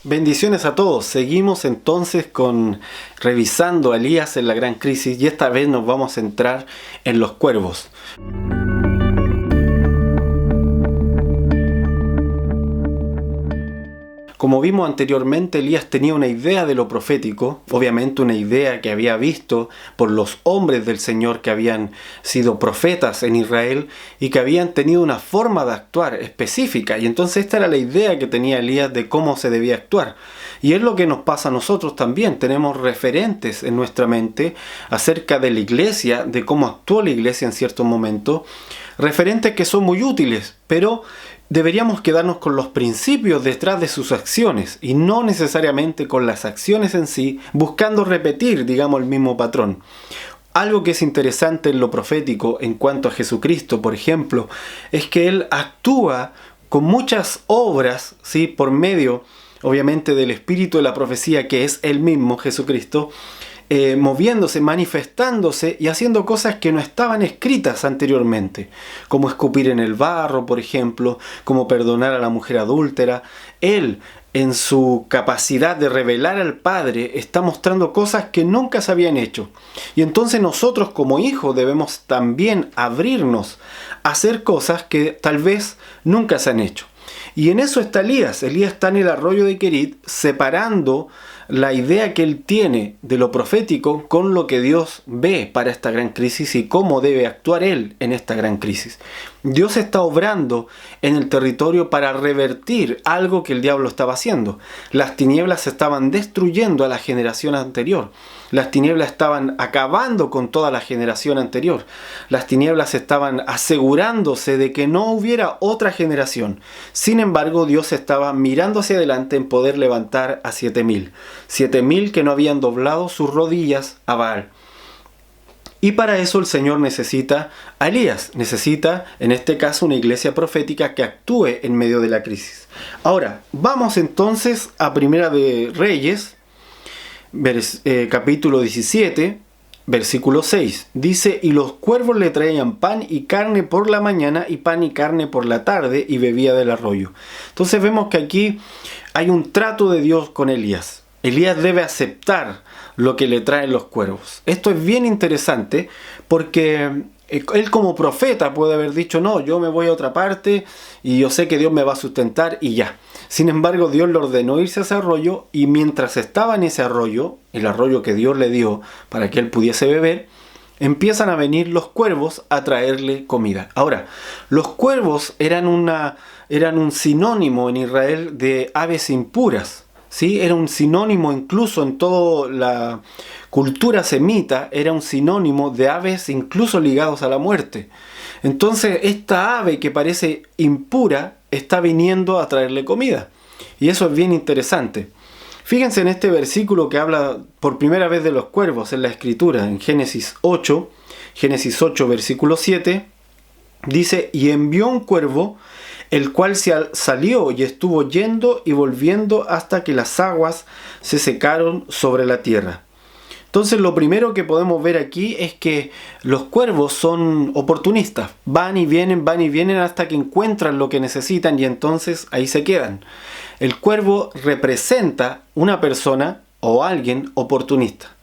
Bendiciones a todos. Seguimos entonces revisando a Elías en la gran crisis y esta vez nos vamos a centrar en los cuervos. Como vimos anteriormente, Elías tenía una idea de lo profético, obviamente una idea que había visto por los hombres del Señor que habían sido profetas en Israel y que habían tenido una forma de actuar específica. Y entonces esta era la idea que tenía Elías de cómo se debía actuar. Y es lo que nos pasa a nosotros también. Tenemos referentes en nuestra mente acerca de la iglesia, de cómo actuó la iglesia en ciertos momentos, referentes que son muy útiles, pero deberíamos quedarnos con los principios detrás de sus acciones y no necesariamente con las acciones en sí, buscando repetir, digamos, el mismo patrón. Algo que es interesante en lo profético en cuanto a Jesucristo, por ejemplo, es que Él actúa con muchas obras, ¿sí? Por medio, obviamente, del espíritu de la profecía, que es Él mismo, Jesucristo, moviéndose, manifestándose y haciendo cosas que no estaban escritas anteriormente, como escupir en el barro, por ejemplo, como perdonar a la mujer adúltera. Él, en su capacidad de revelar al Padre, está mostrando cosas que nunca se habían hecho. Y entonces nosotros como hijos debemos también abrirnos a hacer cosas que tal vez nunca se han hecho. Y en eso está Elías. Elías está en el arroyo de Querit, separando la idea que él tiene de lo profético con lo que Dios ve para esta gran crisis y cómo debe actuar él en esta gran crisis. Dios está obrando en el territorio para revertir algo que el diablo estaba haciendo. Las tinieblas estaban destruyendo a la generación anterior. Las tinieblas estaban acabando con toda la generación anterior. Las tinieblas estaban asegurándose de que no hubiera otra generación. Sin embargo, Dios estaba mirando hacia adelante en poder levantar a 7,000. 7,000 que no habían doblado sus rodillas a Baal. Y para eso el Señor necesita a Elías. Necesita, en este caso, una iglesia profética que actúe en medio de la crisis. Ahora, vamos entonces a Primera de Reyes, capítulo 17, versículo 6. Dice: y los cuervos le traían pan y carne por la mañana y pan y carne por la tarde, y bebía del arroyo. Entonces vemos que aquí hay un trato de Dios con Elías. Elías debe aceptar lo que le traen los cuervos. Esto es bien interesante porque él como profeta puede haber dicho: no, yo me voy a otra parte y yo sé que Dios me va a sustentar y ya. Sin embargo, Dios le ordenó irse a ese arroyo, y mientras estaba en ese arroyo, el arroyo que Dios le dio para que él pudiese beber, empiezan a venir los cuervos a traerle comida. Ahora, los cuervos eran un sinónimo en Israel de aves impuras. ¿Sí? Era un sinónimo, incluso en toda la cultura semita, era un sinónimo de aves incluso ligados a la muerte. Entonces esta ave que parece impura está viniendo a traerle comida. Y eso es bien interesante. Fíjense en este versículo que habla por primera vez de los cuervos en la Escritura, en Génesis 8, versículo 7, dice: y envió un cuervo, el cual salió y estuvo yendo y volviendo hasta que las aguas se secaron sobre la tierra. Entonces lo primero que podemos ver aquí es que los cuervos son oportunistas. Van y vienen hasta que encuentran lo que necesitan y entonces ahí se quedan. El cuervo representa una persona o alguien oportunista.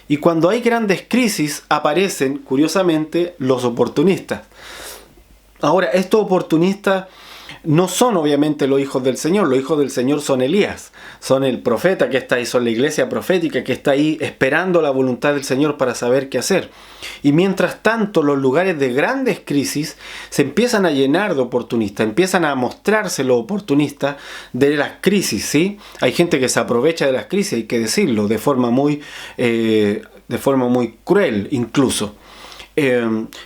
Y cuando hay grandes crisis aparecen, curiosamente, los oportunistas. Ahora, estos oportunistas no son obviamente los hijos del Señor. Los hijos del Señor son Elías, son el profeta que está ahí, son la iglesia profética que está ahí esperando la voluntad del Señor para saber qué hacer. Y mientras tanto, los lugares de grandes crisis se empiezan a llenar de oportunistas, empiezan a mostrarse los oportunistas de las crisis, ¿sí? Hay gente que se aprovecha de las crisis, hay que decirlo, de forma muy cruel incluso.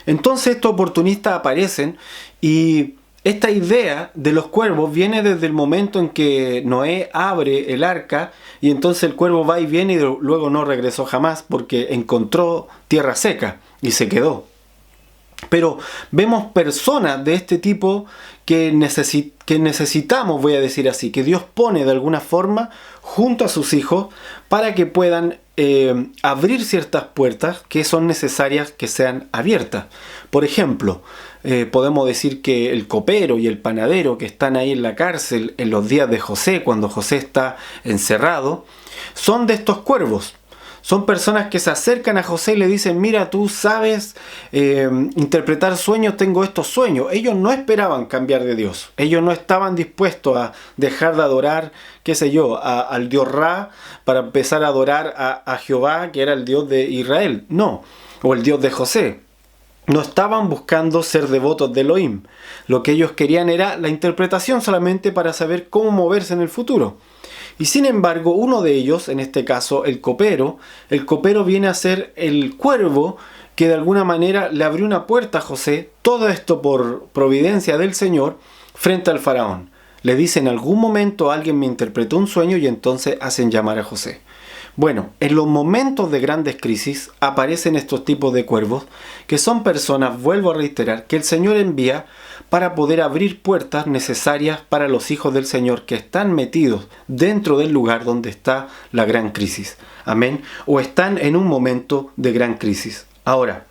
Entonces estos oportunistas aparecen, y esta idea de los cuervos viene desde el momento en que Noé abre el arca, y entonces el cuervo va y viene y luego no regresó jamás porque encontró tierra seca y se quedó. Pero vemos personas de este tipo que necesitamos, voy a decir así, que Dios pone de alguna forma junto a sus hijos para que puedan abrir ciertas puertas que son necesarias que sean abiertas. Por ejemplo, podemos decir que el copero y el panadero que están ahí en la cárcel en los días de José, cuando José está encerrado, son de estos cuervos. Son personas que se acercan a José y le dicen: mira, tú sabes interpretar sueños, tengo estos sueños. Ellos no esperaban cambiar de Dios. Ellos no estaban dispuestos a dejar de adorar, qué sé yo, al Dios Ra, para empezar a adorar a Jehová, que era el Dios de Israel. No, o el Dios de José. No estaban buscando ser devotos de Elohim. Lo que ellos querían era la interpretación solamente para saber cómo moverse en el futuro. Y sin embargo, uno de ellos, en este caso el copero viene a ser el cuervo que de alguna manera le abrió una puerta a José, todo esto por providencia del Señor, frente al faraón. Le dice: en algún momento alguien me interpretó un sueño, y entonces hacen llamar a José. Bueno, en los momentos de grandes crisis aparecen estos tipos de cuervos, que son personas, vuelvo a reiterar, que el Señor envía para poder abrir puertas necesarias para los hijos del Señor que están metidos dentro del lugar donde está la gran crisis. Amén. O están en un momento de gran crisis. Ahora,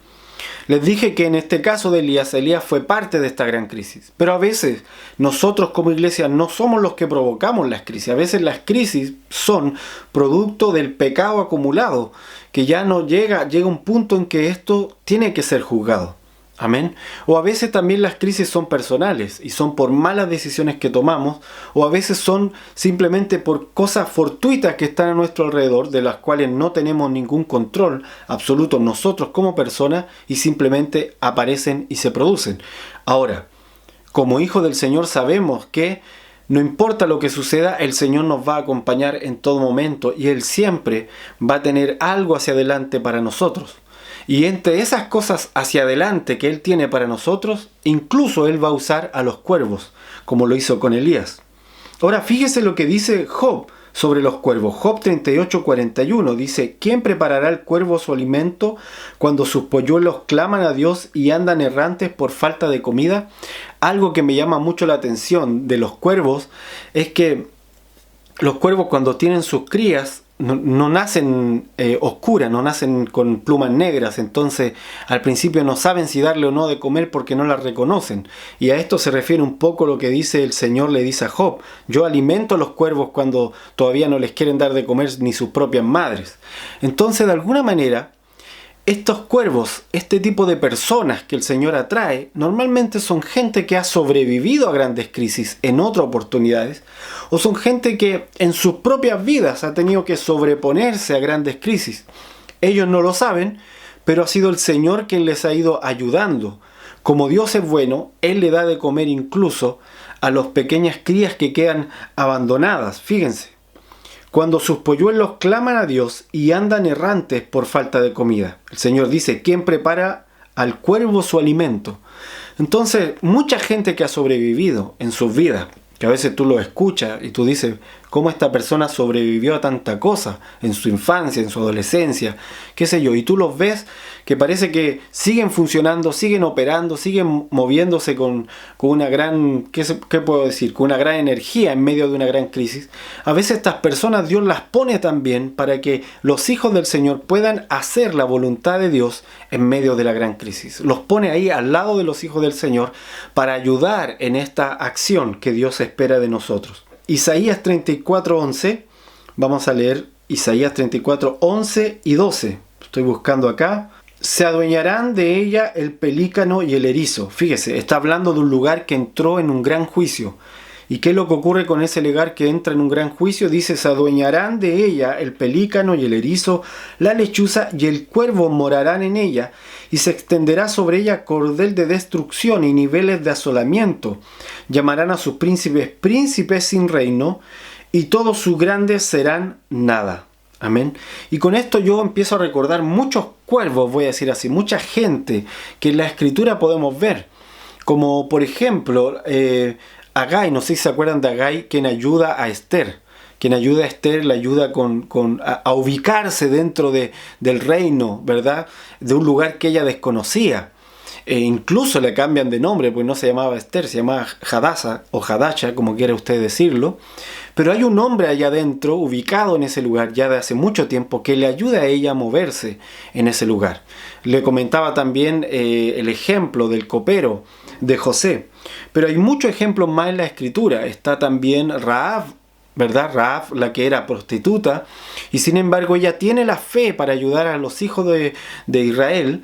les dije que en este caso de Elías fue parte de esta gran crisis. Pero a veces nosotros como iglesia no somos los que provocamos las crisis. A veces las crisis son producto del pecado acumulado, que ya no llega un punto en que esto tiene que ser juzgado. Amén. O a veces también las crisis son personales y son por malas decisiones que tomamos, o a veces son simplemente por cosas fortuitas que están a nuestro alrededor, de las cuales no tenemos ningún control absoluto nosotros como personas, y simplemente aparecen y se producen. Ahora, como hijos del Señor sabemos que no importa lo que suceda, el Señor nos va a acompañar en todo momento, y Él siempre va a tener algo hacia adelante para nosotros. Y entre esas cosas hacia adelante que Él tiene para nosotros, incluso Él va a usar a los cuervos, como lo hizo con Elías. Ahora fíjese lo que dice Job sobre los cuervos. Job 38:41 dice: ¿quién preparará al cuervo su alimento cuando sus polluelos claman a Dios y andan errantes por falta de comida? Algo que me llama mucho la atención de los cuervos es que los cuervos, cuando tienen sus crías, no nacen oscuras, no nacen con plumas negras. Entonces al principio no saben si darle o no de comer porque no las reconocen. Y a esto se refiere un poco lo que dice el Señor, le dice a Job: yo alimento a los cuervos cuando todavía no les quieren dar de comer ni sus propias madres. Entonces, de alguna manera, estos cuervos, este tipo de personas que el Señor atrae, normalmente son gente que ha sobrevivido a grandes crisis en otras oportunidades, o son gente que en sus propias vidas ha tenido que sobreponerse a grandes crisis. Ellos no lo saben, pero ha sido el Señor quien les ha ido ayudando. Como Dios es bueno, Él le da de comer incluso a las pequeñas crías que quedan abandonadas. Fíjense. Cuando sus polluelos claman a Dios y andan errantes por falta de comida. El Señor dice: ¿quién prepara al cuervo su alimento? Entonces, mucha gente que ha sobrevivido en sus vidas, que a veces tú lo escuchas y tú dices: ¿cómo esta persona sobrevivió a tanta cosa en su infancia, en su adolescencia, qué sé yo? Y tú los ves que parece que siguen funcionando, siguen operando, siguen moviéndose con una gran, ¿qué puedo decir? Con una gran energía en medio de una gran crisis. A veces estas personas Dios las pone también para que los hijos del Señor puedan hacer la voluntad de Dios en medio de la gran crisis. Los pone ahí al lado de los hijos del Señor para ayudar en esta acción que Dios espera de nosotros. Isaías 34:11, vamos a leer Isaías 34:11 y 12. Estoy buscando acá. Se adueñarán de ella el pelícano y el erizo. Fíjese, está hablando de un lugar que entró en un gran juicio. ¿Y qué es lo que ocurre con ese lugar que entra en un gran juicio? Dice: se adueñarán de ella el pelícano y el erizo, la lechuza y el cuervo morarán en ella, y se extenderá sobre ella cordel de destrucción y niveles de asolamiento. Llamarán a sus príncipes príncipes sin reino, y todos sus grandes serán nada. Amén. Y con esto yo empiezo a recordar muchos cuervos, voy a decir así, mucha gente que en la Escritura podemos ver. Como por ejemplo, Agai, no sé si se acuerdan de Agai, quien ayuda a Esther. Quien ayuda a Esther, la ayuda a ubicarse dentro del reino, ¿verdad? De un lugar que ella desconocía. Incluso le cambian de nombre, pues no se llamaba Esther, se llamaba Hadasa o Hadasha, como quiera usted decirlo. Pero hay un hombre allá adentro, ubicado en ese lugar ya de hace mucho tiempo, que le ayuda a ella a moverse en ese lugar. Le comentaba también el ejemplo del copero de José. Pero hay muchos ejemplos más en la Escritura. Está también Rahab, ¿verdad? Rahab, la que era prostituta, y sin embargo ella tiene la fe para ayudar a los hijos de Israel,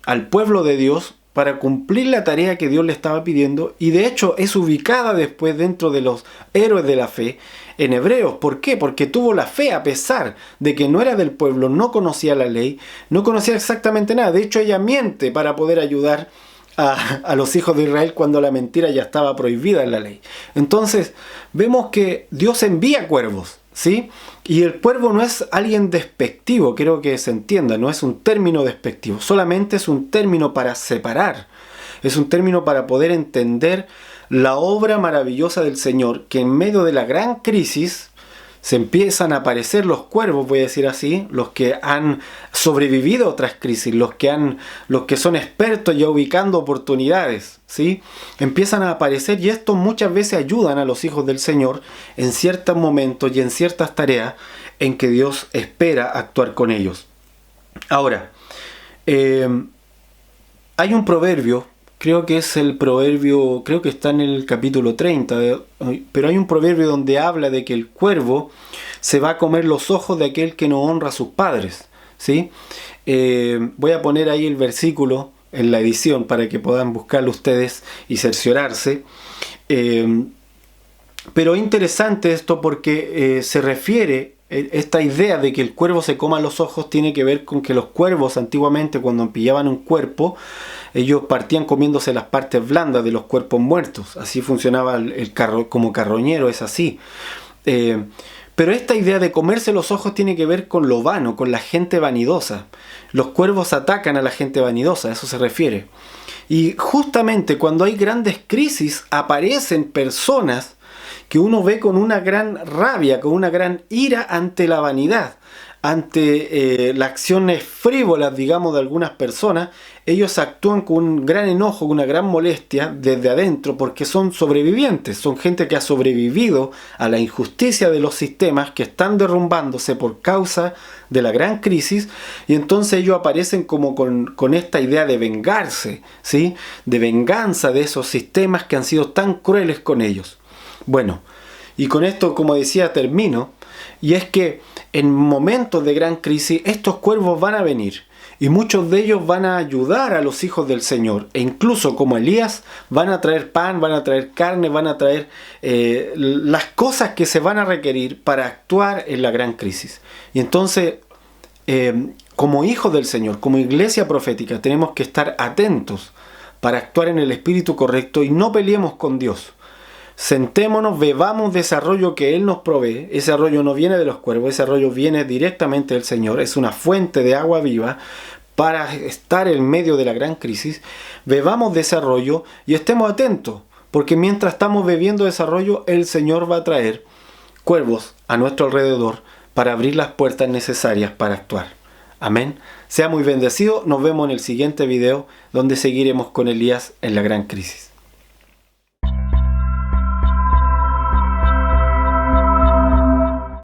al pueblo de Dios, para cumplir la tarea que Dios le estaba pidiendo, y de hecho es ubicada después dentro de los héroes de la fe en Hebreos. ¿Por qué? Porque tuvo la fe a pesar de que no era del pueblo, no conocía la ley, no conocía exactamente nada. De hecho ella miente para poder ayudar a los hijos de Israel cuando la mentira ya estaba prohibida en la ley. Entonces vemos que Dios envía cuervos, ¿sí? Y el cuervo no es alguien despectivo, quiero que se entienda, no es un término despectivo, solamente es un término para separar, es un término para poder entender la obra maravillosa del Señor, que en medio de la gran crisis se empiezan a aparecer los cuervos, voy a decir así, los que han sobrevivido a otras crisis, los que son expertos ya ubicando oportunidades, ¿sí? Empiezan a aparecer, y estos muchas veces ayudan a los hijos del Señor en ciertos momentos y en ciertas tareas en que Dios espera actuar con ellos. Ahora, hay un proverbio, creo que es el proverbio, creo que está en el capítulo 30, pero hay un proverbio donde habla de que el cuervo se va a comer los ojos de aquel que no honra a sus padres, ¿sí? Voy a poner ahí el versículo en la edición para que puedan buscarlo ustedes y cerciorarse. Pero es interesante esto porque se refiere, esta idea de que el cuervo se coma los ojos tiene que ver con que los cuervos antiguamente, cuando pillaban un cuerpo, ellos partían comiéndose las partes blandas de los cuerpos muertos. Así funcionaba el como carroñero, es así. Pero esta idea de comerse los ojos tiene que ver con lo vano, con la gente vanidosa. Los cuervos atacan a la gente vanidosa, a eso se refiere. Y justamente cuando hay grandes crisis, aparecen personas que uno ve con una gran rabia, con una gran ira ante la vanidad, ante las acciones frívolas, digamos, de algunas personas. Ellos actúan con un gran enojo, con una gran molestia desde adentro, porque son sobrevivientes, son gente que ha sobrevivido a la injusticia de los sistemas que están derrumbándose por causa de la gran crisis, y entonces ellos aparecen como con esta idea de vengarse, ¿sí? De venganza de esos sistemas que han sido tan crueles con ellos. Bueno, y con esto, como decía, termino, y es que en momentos de gran crisis estos cuervos van a venir, y muchos de ellos van a ayudar a los hijos del Señor, e incluso como Elías van a traer pan, van a traer carne, van a traer las cosas que se van a requerir para actuar en la gran crisis. Y entonces, como hijos del Señor, como iglesia profética, tenemos que estar atentos para actuar en el espíritu correcto y no peleemos con Dios. Sentémonos, bebamos de ese arroyo que Él nos provee. Ese arroyo no viene de los cuervos, ese arroyo viene directamente del Señor. Es una fuente de agua viva para estar en medio de la gran crisis. Bebamos de ese arroyo y estemos atentos, porque mientras estamos bebiendo de ese arroyo, el Señor va a traer cuervos a nuestro alrededor para abrir las puertas necesarias para actuar. Amén. Sea muy bendecido. Nos vemos en el siguiente video donde seguiremos con Elías en la gran crisis.